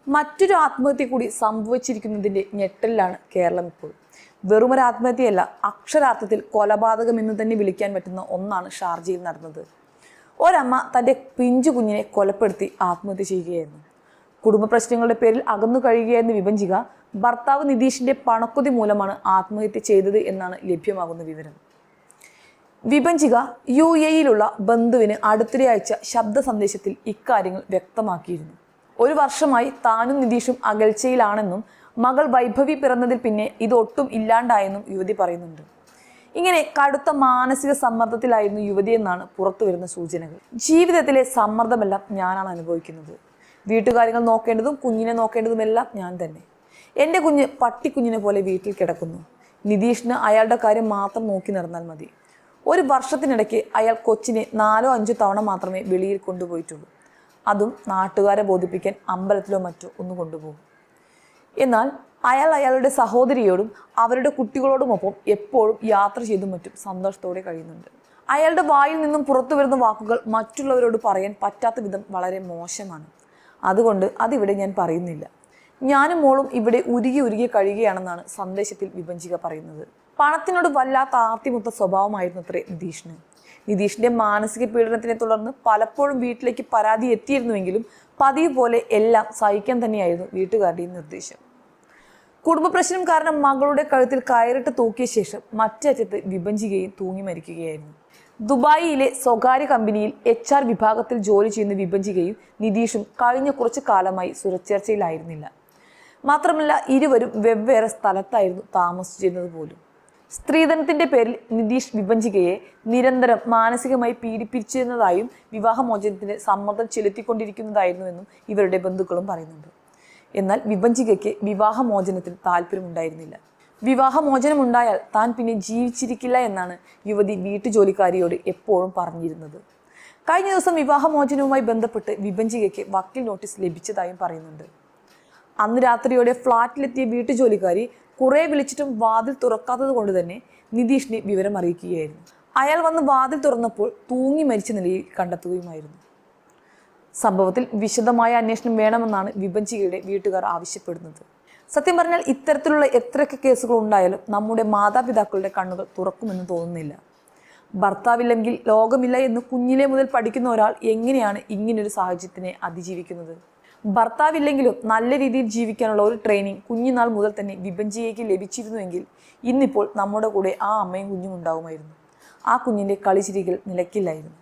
മറ്റൊരു ആത്മഹത്യ കൂടി സംഭവിച്ചിരിക്കുന്നതിൻ്റെ ഞെട്ടലിലാണ് കേരളം ഇപ്പോൾ. വെറുമൊരു ആത്മഹത്യയല്ല, അക്ഷരാർത്ഥത്തിൽ കൊലപാതകം എന്ന് തന്നെ വിളിക്കാൻ പറ്റുന്ന ഒന്നാണ് ഷാർജയിൽ നടന്നത്. ഒരമ്മ തൻ്റെ പിഞ്ചു കുഞ്ഞിനെ കൊലപ്പെടുത്തി ആത്മഹത്യ ചെയ്യുകയായിരുന്നു. കുടുംബ പ്രശ്നങ്ങളുടെ പേരിൽ അകന്നു കഴിയുകയായിരുന്ന വിഭജിക ഭർത്താവ് നിതീഷിന്റെ പണക്കൊതി മൂലമാണ് ആത്മഹത്യ ചെയ്തത് എന്നാണ് ലഭ്യമാകുന്ന വിവരം. വിഭജിക UAE-യിലുള്ള ബന്ധുവിന് അടുത്തിടെ അയച്ച ശബ്ദ സന്ദേശത്തിൽ ഇക്കാര്യങ്ങൾ വ്യക്തമാക്കിയിരുന്നു. ഒരു വർഷമായി താനും നിതീഷും അകൽച്ചയിലാണെന്നും മകൾ വൈഭവി പിറന്നതിൽ പിന്നെ ഇതൊട്ടും ഇല്ലാണ്ടായെന്നും യുവതി പറയുന്നുണ്ട്. ഇങ്ങനെ കടുത്ത മാനസിക സമ്മർദ്ദത്തിലായിരുന്നു യുവതിയെന്നാണ് പുറത്തു വരുന്ന സൂചനകൾ. ജീവിതത്തിലെ സമ്മർദ്ദമെല്ലാം ഞാനാണ് അനുഭവിക്കുന്നത്. വീട്ടുകാര്യങ്ങൾ നോക്കേണ്ടതും കുഞ്ഞിനെ നോക്കേണ്ടതുമെല്ലാം ഞാൻ തന്നെ. എൻ്റെ കുഞ്ഞ് പട്ടിക്കുഞ്ഞിനെ പോലെ വീട്ടിൽ കിടക്കുന്നു. നിതീഷിന് അയാളുടെ കാര്യം മാത്രം നോക്കി നടന്നാൽ മതി. ഒരു വർഷത്തിനിടയ്ക്ക് അയാൾ കൊച്ചിനെ 4-5 തവണ മാത്രമേ വെളിയിൽ കൊണ്ടുപോയിട്ടുള്ളൂ. അതും നാട്ടുകാരെ ബോധിപ്പിക്കാൻ അമ്പലത്തിലോ മറ്റോ ഒന്ന് കൊണ്ടുപോകും. എന്നാൽ അയാൾ അയാളുടെ സഹോദരിയോടും അവരുടെ കുട്ടികളോടുമൊപ്പം എപ്പോഴും യാത്ര ചെയ്തും മറ്റും സന്തോഷത്തോടെ കഴിയുന്നുണ്ട്. അയാളുടെ വായിൽ നിന്നും പുറത്തു വരുന്ന വാക്കുകൾ മറ്റുള്ളവരോട് പറയാൻ പറ്റാത്ത വിധം വളരെ മോശമാണ്. അതുകൊണ്ട് അതിവിടെ ഞാൻ പറയുന്നില്ല. ഞാനും മോളും ഇവിടെ ഉരുകി കഴിയുകയാണെന്നാണ് സന്ദേശത്തിൽ വിഭജിക പറയുന്നത്. പണത്തിനോട് വല്ലാത്ത ആർത്തിമുത്ത സ്വഭാവമായിരുന്നു അത്രേ നിതീഷിന്. നിതീഷിന്റെ മാനസിക പീഡനത്തിനെ തുടർന്ന് പലപ്പോഴും വീട്ടിലേക്ക് പരാതി എത്തിയിരുന്നുവെങ്കിലും പതിവ് പോലെ എല്ലാം സഹിക്കാൻ തന്നെയായിരുന്നു വീട്ടുകാരുടെയും നിർദ്ദേശം. കുടുംബ പ്രശ്നം കാരണം മകളുടെ കഴുത്തിൽ കയറിട്ട് തൂക്കിയ ശേഷം മറ്ററ്റത്ത് വിഭജികയും തൂങ്ങി മരിക്കുകയായിരുന്നു. ദുബായിയിലെ സ്വകാര്യ കമ്പനിയിൽ HR വിഭാഗത്തിൽ ജോലി ചെയ്യുന്ന വിഭജികയും നിതീഷും കഴിഞ്ഞ കുറച്ചു കാലമായി സുരക്ഷയിലായിരുന്നില്ല. മാത്രമല്ല ഇരുവരും വെവ്വേറെ സ്ഥലത്തായിരുന്നു താമസിച്ചിരുന്നത് പോലും. സ്ത്രീധനത്തിന്റെ പേരിൽ നിതീഷ് വിഭജികയെ നിരന്തരം മാനസികമായി പീഡിപ്പിച്ചിരുന്നതായും വിവാഹമോചനത്തിന് സമ്മർദ്ദം ചെലുത്തിക്കൊണ്ടിരിക്കുന്നതായിരുന്നുവെന്നും ഇവരുടെ ബന്ധുക്കളും പറയുന്നുണ്ട്. എന്നാൽ വിഭജികയ്ക്ക് വിവാഹമോചനത്തിന് താല്പര്യമുണ്ടായിരുന്നില്ല. വിവാഹമോചനമുണ്ടായാൽ താൻ പിന്നെ ജീവിച്ചിരിക്കില്ല എന്നാണ് യുവതി വീട്ടുജോലിക്കാരിയോട് എപ്പോഴും പറഞ്ഞിരുന്നത്. കഴിഞ്ഞ ദിവസം വിവാഹമോചനവുമായി ബന്ധപ്പെട്ട് വിഭജികയ്ക്ക് വക്കീൽ നോട്ടീസ് ലഭിച്ചതായും പറയുന്നുണ്ട്. അന്ന് രാത്രിയോടെ ഫ്ളാറ്റിലെത്തിയ വീട്ടുജോലിക്കാരി കുറെ വിളിച്ചിട്ടും വാതിൽ തുറക്കാത്തത് കൊണ്ട് തന്നെ നിതീഷിനെ വിവരം അറിയിക്കുകയായിരുന്നു. അയാൾ വന്ന് വാതിൽ തുറന്നപ്പോൾ തൂങ്ങി മരിച്ച നിലയിൽ കണ്ടെത്തുകയുമായിരുന്നു. സംഭവത്തിൽ വിശദമായ അന്വേഷണം വേണമെന്നാണ് വിഭജികയുടെ വീട്ടുകാർ ആവശ്യപ്പെടുന്നത്. സത്യം പറഞ്ഞാൽ ഇത്തരത്തിലുള്ള എത്രയൊക്കെ കേസുകൾ ഉണ്ടായാലും നമ്മുടെ മാതാപിതാക്കളുടെ കണ്ണുകൾ തുറക്കുമെന്ന് തോന്നുന്നില്ല. ഭർത്താവില്ലെങ്കിൽ ലോകമില്ല എന്ന് കുഞ്ഞിലെ മുതൽ പഠിക്കുന്ന ഒരാൾ എങ്ങനെയാണ് ഇങ്ങനൊരു സാഹചര്യത്തിനെ അതിജീവിക്കുന്നത്? ഭർത്താവില്ലെങ്കിലും നല്ല രീതിയിൽ ജീവിക്കാനുള്ള ഒരു ട്രെയിനിങ് കുഞ്ഞുനാൾ മുതൽ തന്നെ വിഭജികയ്ക്ക് ലഭിച്ചിരുന്നുവെങ്കിൽ ഇന്നിപ്പോൾ നമ്മുടെ കൂടെ ആ അമ്മയും കുഞ്ഞും ഉണ്ടാവുമായിരുന്നു. ആ കുഞ്ഞിൻ്റെ കളിച്ചിരികൾ നിലയ്ക്കില്ലായിരുന്നു.